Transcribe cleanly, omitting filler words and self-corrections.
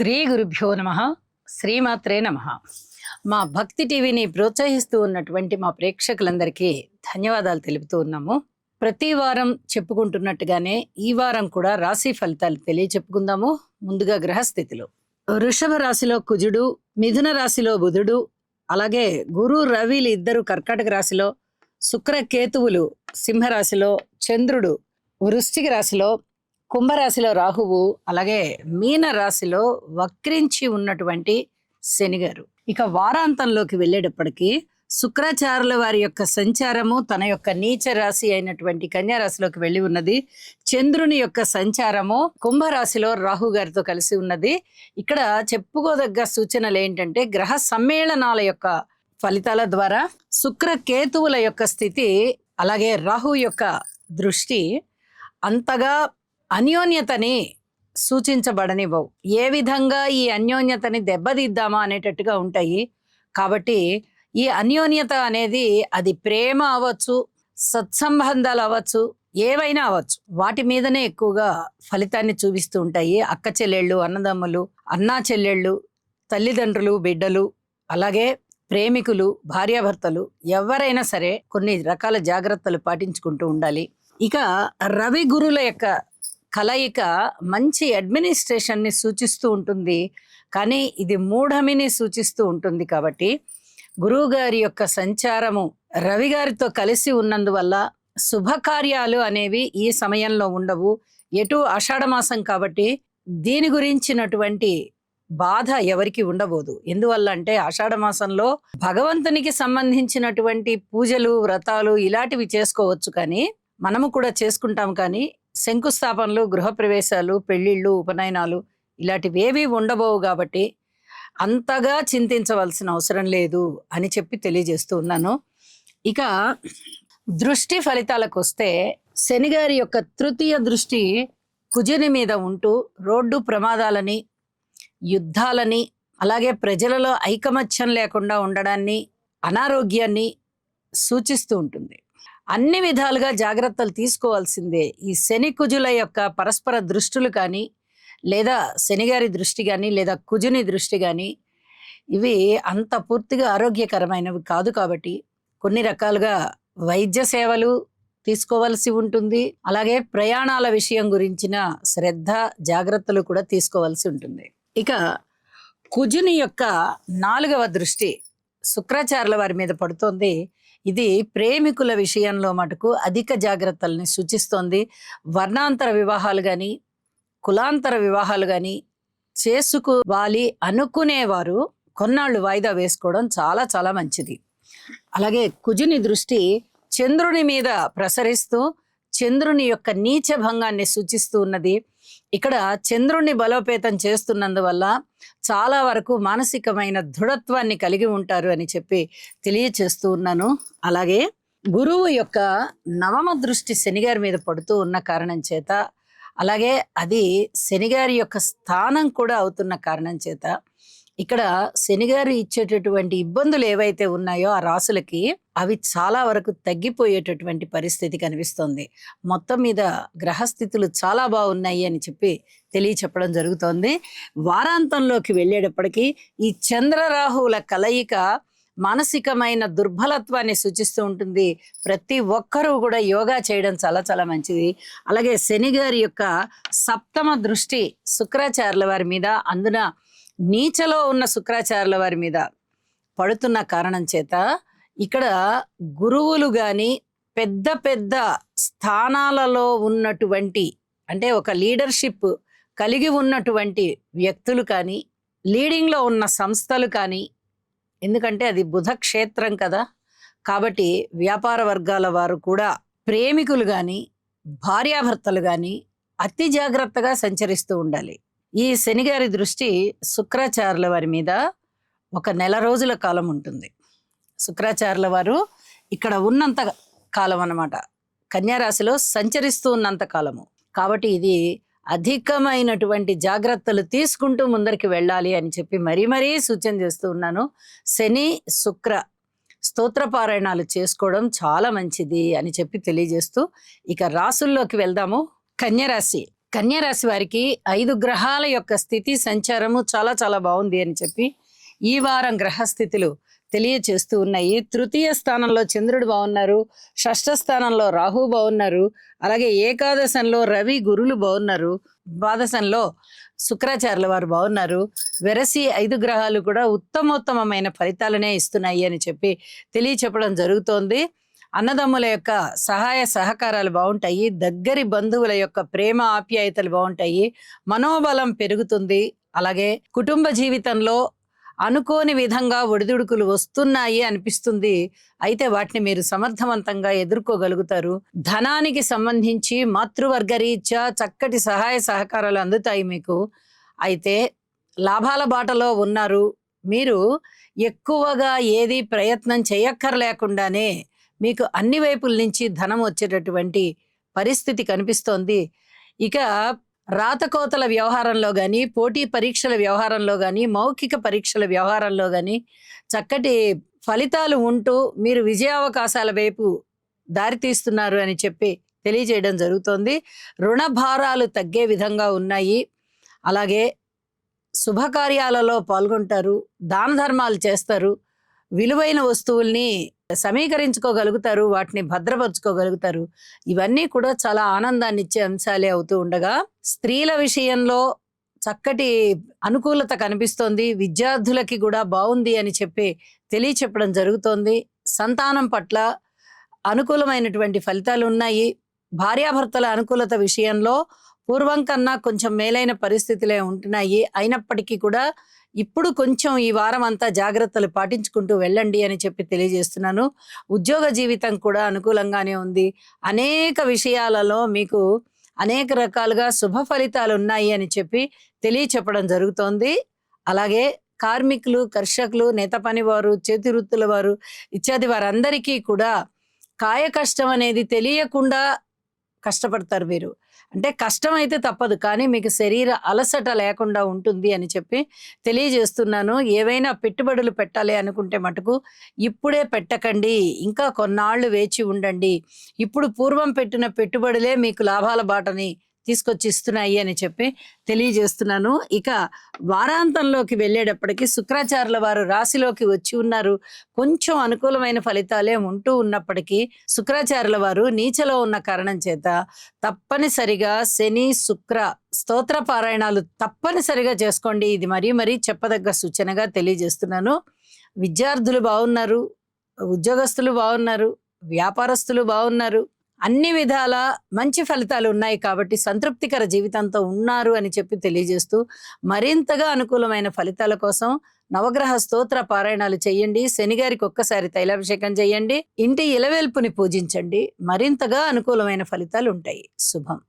శ్రీ గురుభ్యో నమః. శ్రీమాత్రే నమః. మా భక్తి టీవీని ప్రోత్సహిస్తూ ఉన్నటువంటి మా ప్రేక్షకులందరికీ ధన్యవాదాలు తెలుపుతూ ఉన్నాము. ప్రతి వారం చెప్పుకుంటున్నట్టుగానే ఈ వారం కూడా రాశి ఫలితాలు తెలియచెప్పుకుందాము. ముందుగా గ్రహస్థితిలో వృషభ రాశిలో కుజుడు, మిథున రాశిలో బుధుడు, అలాగే గురు రవిలు ఇద్దరు కర్కాటక రాశిలో, శుక్ర కేతువులు సింహరాశిలో, చంద్రుడు వృశ్చిక రాశిలో, కుంభరాశిలో రాహువు, అలాగే మీన రాశిలో వక్రించి ఉన్నటువంటి శనిగారు. ఇక వారాంతంలోకి వెళ్ళేటప్పటికీ శుక్రాచార్యుల వారి యొక్క సంచారము తన యొక్క నీచ రాశి అయినటువంటి కన్యా రాశిలోకి వెళ్ళి ఉన్నది. చంద్రుని యొక్క సంచారము కుంభరాశిలో రాహు గారితో కలిసి ఉన్నది. ఇక్కడ చెప్పుకోదగ్గ సూచనలు ఏంటంటే గ్రహ సమ్మేళనాల యొక్క ఫలితాల ద్వారా శుక్ర కేతువుల యొక్క స్థితి, అలాగే రాహు యొక్క దృష్టి అంతగా అన్యోన్యతని సూచించబడనివ్వవు. ఏ విధంగా ఈ అన్యోన్యతని దెబ్బతీద్దామా అనేటట్టుగా ఉంటాయి. కాబట్టి ఈ అన్యోన్యత అనేది అది ప్రేమ అవ్వచ్చు, సత్సంబంధాలు అవ్వచ్చు, ఏవైనా అవ్వచ్చు, వాటి మీదనే ఎక్కువగా ఫలితాన్ని చూపిస్తూ ఉంటాయి. అక్క చెల్లెళ్ళు, అన్నదమ్ములు, అన్నా చెల్లెళ్ళు, తల్లిదండ్రులు, బిడ్డలు, అలాగే ప్రేమికులు, భార్యాభర్తలు, ఎవరైనా సరే కొన్ని రకాల జాగ్రత్తలు పాటించుకుంటూ ఉండాలి. ఇక రవి గురుల యొక్క కలయిక మంచి అడ్మినిస్ట్రేషన్ని సూచిస్తూ ఉంటుంది, కానీ ఇది మూఢమిని సూచిస్తూ ఉంటుంది. కాబట్టి గురువు గారి యొక్క సంచారము రవి గారితో కలిసి ఉన్నందువల్ల శుభకార్యాలు అనేవి ఈ సమయంలో ఉండవు. ఎటు ఆషాఢ మాసం కాబట్టి దీని గురించినటువంటి బాధ ఎవరికి ఉండబోదు. ఎందువల్ల అంటే ఆషాఢ మాసంలో భగవంతునికి సంబంధించినటువంటి పూజలు, వ్రతాలు ఇలాంటివి చేసుకోవచ్చు, కానీ మనము కూడా చేసుకుంటాం. కానీ శంకుస్థాపనలు, గృహప్రవేశాలు, పెళ్లిళ్ళు, ఉపనయనాలు ఇలాంటివి ఏవి ఉండబోవు. కాబట్టి అంతగా చింతించవలసిన అవసరం లేదు అని చెప్పి తెలియజేస్తూ ఉన్నాను. ఇక దృష్టి ఫలితాలకు వస్తే శనిగారి యొక్క తృతీయ దృష్టి కుజుని మీద ఉంటూ రోడ్డు ప్రమాదాలని, యుద్ధాలని, అలాగే ప్రజలలో ఐకమత్యం లేకుండా ఉండడాన్ని, అనారోగ్యాన్ని సూచిస్తూ ఉంటుంది. అన్ని విధాలుగా జాగ్రత్తలు తీసుకోవాల్సిందే. ఈ శని కుజుల యొక్క పరస్పర దృష్టులు కానీ, లేదా శనిగారి దృష్టి కానీ, లేదా కుజుని దృష్టి కానీ ఇవి అంత పూర్తిగా ఆరోగ్యకరమైనవి కాదు. కాబట్టి కొన్ని రకాలుగా వైద్య సేవలు తీసుకోవాల్సి ఉంటుంది. అలాగే ప్రయాణాల విషయం గురించిన శ్రద్ధ, జాగ్రత్తలు కూడా తీసుకోవాల్సి ఉంటుంది. ఇక కుజుని యొక్క 4వ దృష్టి శుక్రాచార్యుల వారి మీద పడుతోంది. ఇది ప్రేమికుల విషయంలో మటుకు అధిక జాగ్రత్తల్ని సూచిస్తోంది. వర్ణాంతర వివాహాలు కానీ, కులాంతర వివాహాలు కానీ చేసుకోవాలి అనుకునేవారు కొన్నాళ్ళు వాయిదా వేసుకోవడం చాలా చాలా మంచిది. అలాగే కుజుని దృష్టి చంద్రుని మీద ప్రసరిస్తూ చంద్రుని యొక్క నీచ భంగాన్ని సూచిస్తూ ఉన్నది. ఇక్కడ చంద్రుణ్ణి బలోపేతం చేస్తున్నందువల్ల చాలా వరకు మానసికమైన దృఢత్వాన్ని కలిగి ఉంటారు అని చెప్పి తెలియచేస్తూ ఉన్నాను. అలాగే గురువు యొక్క 9వ దృష్టి శనిగారి మీద పడుతూ ఉన్న కారణం చేత, అలాగే అది శనిగారి యొక్క స్థానం కూడా అవుతున్న కారణం చేత ఇక్కడ శనిగారు ఇచ్చేటటువంటి ఇబ్బందులు ఏవైతే ఉన్నాయో ఆ రాసులకి అవి చాలా వరకు తగ్గిపోయేటటువంటి పరిస్థితి కనిపిస్తోంది. మొత్తం మీద గ్రహస్థితులు చాలా బాగున్నాయి అని చెప్పి తెలియచెప్పడం జరుగుతోంది. వారాంతంలోకి వెళ్ళేటప్పటికీ ఈ చంద్రరాహువుల కలయిక మానసికమైన దుర్బలత్వాన్ని సూచిస్తూ ఉంటుంది. ప్రతి ఒక్కరూ కూడా యోగా చేయడం చాలా చాలా మంచిది. అలాగే శనిగారి యొక్క 7వ దృష్టి శుక్రాచార్యుల వారి మీద, అందున నీచలో ఉన్న శుక్రాచార్యుల వారి మీద పడుతున్న కారణం చేత ఇక్కడ గురువులు కానీ, పెద్ద పెద్ద స్థానాలలో ఉన్నటువంటి, అంటే ఒక లీడర్షిప్ కలిగి ఉన్నటువంటి వ్యక్తులు కానీ, లీడింగ్లో ఉన్న సంస్థలు కానీ, ఎందుకంటే అది బుధ క్షేత్రం కదా, కాబట్టి వ్యాపార వర్గాల వారు కూడా, ప్రేమికులు కానీ, భార్యాభర్తలు కానీ అతి జాగ్రత్తగా సంచరిస్తూ ఉండాలి. ఈ శనిగారి దృష్టి శుక్రాచార్యుల వారి మీద ఒక నెల రోజుల కాలం ఉంటుంది. శుక్రాచార్యుల వారు ఇక్కడ ఉన్నంత కాలం అన్నమాట, కన్యారాశిలో సంచరిస్తూ ఉన్నంత కాలము. కాబట్టి ఇది అధికమైనటువంటి జాగ్రత్తలు తీసుకుంటూ ముందరికి వెళ్ళాలి అని చెప్పి మరీ మరీ సూచన చేస్తూ ఉన్నాను. శని శుక్ర స్తోత్రపారాయణాలు చేసుకోవడం చాలా మంచిది అని చెప్పి తెలియజేస్తూ ఇక రాసుల్లోకి వెళ్దాము. కన్యరాశి కన్యా రాశి వారికి 5 గ్రహాల యొక్క స్థితి సంచారము చాలా చాలా బాగుంది అని చెప్పి ఈ వారం గ్రహస్థితులు తెలియచేస్తూ ఉన్నాయి. తృతీయ స్థానంలో చంద్రుడు బాగున్నారు, షష్ఠ స్థానంలో రాహు బాగున్నారు, అలాగే ఏకాదశంలో రవి గురులు బాగున్నారు, ద్వాదశంలో శుక్రాచార్యుల వారు బాగున్నారు. వెరసి 5 గ్రహాలు కూడా ఉత్తమోత్తమమైన ఫలితాలనే ఇస్తున్నాయి అని చెప్పి తెలియచెప్పడం జరుగుతోంది. అన్నదమ్ముల యొక్క సహాయ సహకారాలు బాగుంటాయి, దగ్గరి బంధువుల యొక్క ప్రేమ ఆప్యాయతలు బాగుంటాయి, మనోబలం పెరుగుతుంది. అలాగే కుటుంబ జీవితంలో అనుకోని విధంగా ఒడిదుడుకులు వస్తున్నాయి అనిపిస్తుంది, అయితే వాటిని మీరు సమర్థవంతంగా ఎదుర్కోగలుగుతారు. ధనానికి సంబంధించి మాతృవర్గ రీత్యా చక్కటి సహాయ సహకారాలు అందుతాయి మీకు. అయితే లాభాల బాటలో ఉన్నారు మీరు. ఎక్కువగా ఏది ప్రయత్నం చేయక్కర్లేకుండానే మీకు అన్ని వైపుల నుంచి ధనం వచ్చేటటువంటి పరిస్థితి కనిపిస్తోంది. ఇక రాతకోతల వ్యవహారంలో కానీ, పోటీ పరీక్షల వ్యవహారంలో కానీ, మౌఖిక పరీక్షల వ్యవహారంలో కానీ చక్కటి ఫలితాలు ఉంటూ మీరు విజయావకాశాల వైపు దారితీస్తున్నారు అని చెప్పి తెలియజేయడం జరుగుతోంది. రుణ భారాలు తగ్గే విధంగా ఉన్నాయి. అలాగే శుభకార్యాలలో పాల్గొంటారు, దాన ధర్మాలు చేస్తారు, విలువైన వస్తువుల్ని సమీకరించుకోగలుగుతారు, వాటిని భద్రపరచుకోగలుగుతారు. ఇవన్నీ కూడా చాలా ఆనందాన్ని ఇచ్చే అంశాలే అవుతూ ఉండగా, స్త్రీల విషయంలో చక్కటి అనుకూలత కనిపిస్తోంది. విద్యార్థులకి కూడా బాగుంది అని చెప్పి తెలియచెప్పడం జరుగుతోంది. సంతానం పట్ల అనుకూలమైనటువంటి ఫలితాలు ఉన్నాయి. భార్యాభర్తల అనుకూలత విషయంలో పూర్వం కన్నా కొంచెం మేలైన పరిస్థితులే ఉంటున్నాయి. అయినప్పటికీ కూడా ఇప్పుడు కొంచెం ఈ వారం అంతా జాగ్రత్తలు పాటించుకుంటూ వెళ్ళండి అని చెప్పి తెలియజేస్తున్నాను. ఉద్యోగ జీవితం కూడా అనుకూలంగానే ఉంది. అనేక విషయాలలో మీకు అనేక రకాలుగా శుభ ఫలితాలు ఉన్నాయి అని చెప్పి తెలియచెప్పడం జరుగుతోంది. అలాగే కార్మికులు, కర్షకులు, నేత పని వారు, చేతి వృత్తుల వారు ఇత్యాది వారందరికీ కూడా కాయ కష్టం అనేది తెలియకుండా కష్టపడతారు మీరు. అంటే కష్టం అయితే తప్పదు, కానీ మీకు శరీర అలసట లేకుండా ఉంటుంది అని చెప్పి తెలియజేస్తున్నాను. ఏవైనా పెట్టుబడులు పెట్టాలి అనుకుంటే మటుకు ఇప్పుడే పెట్టకండి, ఇంకా కొన్నాళ్ళు వేచి ఉండండి. ఇప్పుడు పూర్వం పెట్టిన పెట్టుబడులే మీకు లాభాల బాటని తీసుకొచ్చి ఇస్తున్నాయి అని చెప్పి తెలియజేస్తున్నాను. ఇక వారాంతంలోకి వెళ్ళేటప్పటికి శుక్రాచార్యుల వారు రాశిలోకి వచ్చి ఉన్నారు. కొంచెం అనుకూలమైన ఫలితాలే ఉంటూ ఉన్నప్పటికీ శుక్రాచార్యుల వారు నీచలో ఉన్న కారణం చేత తప్పనిసరిగా శని శుక్ర స్తోత్ర పారాయణాలు తప్పనిసరిగా చేసుకోండి. ఇది మరీ చెప్పదగ్గ సూచనగా తెలియజేస్తున్నాను. విద్యార్థులు బాగున్నారు, ఉద్యోగస్తులు బాగున్నారు, వ్యాపారస్తులు బాగున్నారు, అన్ని విధాల మంచి ఫలితాలు ఉన్నాయి కాబట్టి సంతృప్తికర జీవితంతో ఉన్నారు అని చెప్పి తెలియజేస్తూ, మరింతగా అనుకూలమైన ఫలితాల కోసం నవగ్రహ స్తోత్ర పారాయణాలు చేయండి. శనిగారికి ఒక్కసారి తైలాభిషేకం చేయండి. ఇంటి ఇలవేల్పుని పూజించండి. మరింతగా అనుకూలమైన ఫలితాలు ఉంటాయి. శుభం.